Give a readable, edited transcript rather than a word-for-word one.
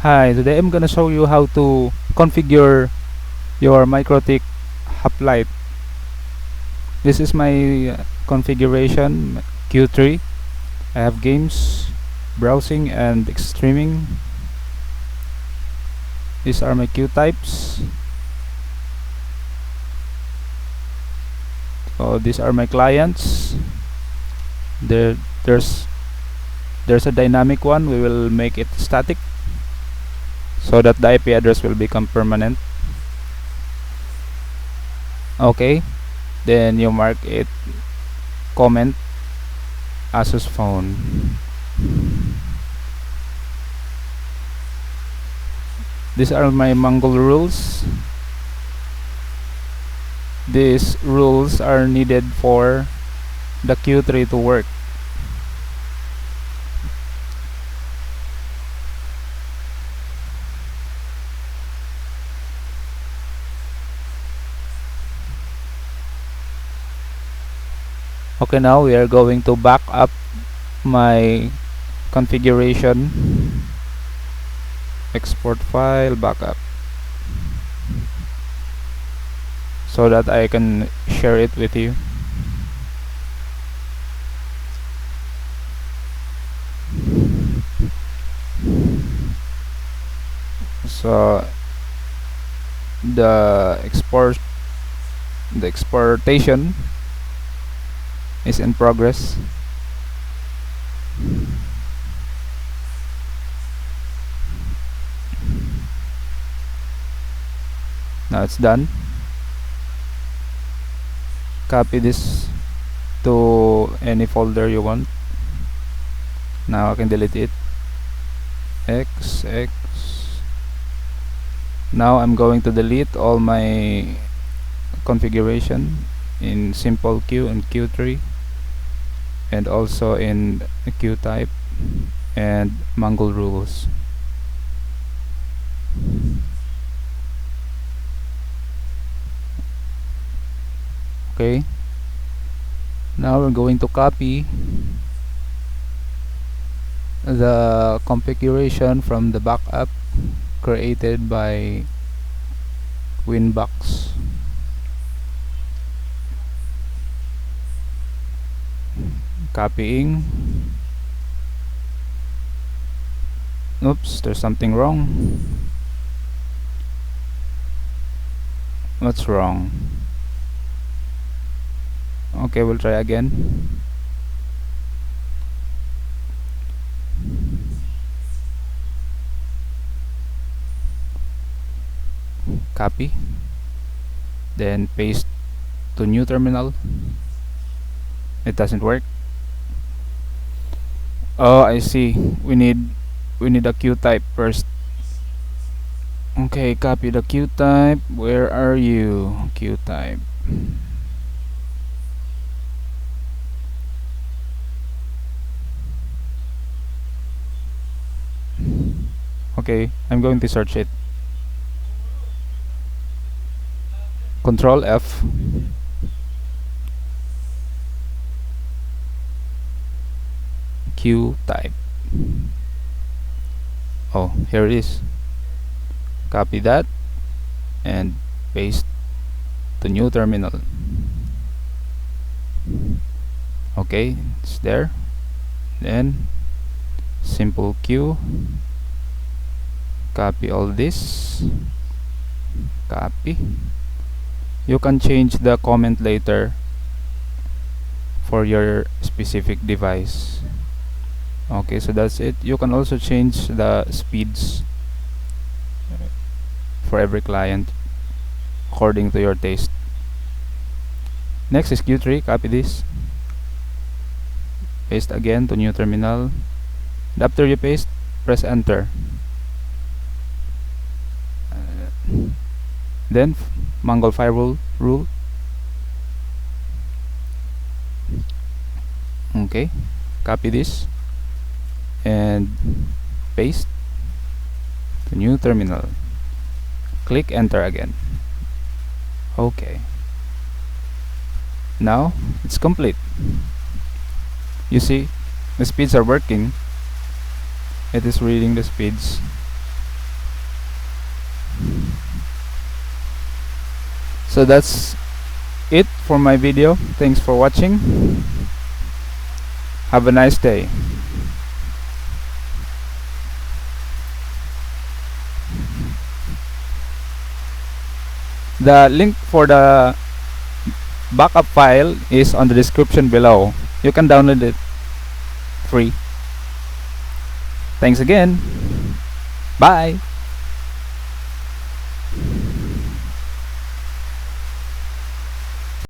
Hi, today I'm gonna show you how to configure your MIKROTIK Hoplite. This is my configuration Q3. I have games, browsing, and streaming. These are my queue types. So these are my clients. There, there's there's a dynamic one. We will make it static so that the IP address will become permanent. Okay, then you mark it comment Asus phone. These are my Mongol rules. These rules are needed for the Q3 to work. Okay, now we are going to back up my configuration. Export file, backup, so that I can share it with you. So the exportation is in progress. Now it's done. Copy this to any folder you want. Now I can delete it. X. Now I'm going to delete all my configuration in simple queue and Q3, and also in queue type and Mongol rules. Okay, now we're going to copy the configuration from the backup created by Winbox. Copying. Oops, there's something wrong. What's wrong? Okay, we'll try again. Copy, then paste to new terminal. It doesn't work. Oh, I see. We need a queue type first. Okay, copy the queue type. Where are you? Queue type. Okay, I'm going to search it. Control F. Queue type. Oh, here it is. Copy that and paste to new terminal. Okay, it's there. Then simple queue. Copy all this. Copy. You can change the comment later for your specific device. Okay, so that's it. You can also change the speeds for every client according to your taste. Next is Q3. Copy this. Paste again to new terminal. And after you paste, press enter. Then Mongol firewall rule. Okay, copy this and paste to new terminal. Click enter again. Okay, now it's complete. You see, the speeds are working. It is reading the speeds. So that's it for my video. Thanks for watching. Have a nice day. The link for the backup file is on the description below. You can download it free. Thanks again. Bye.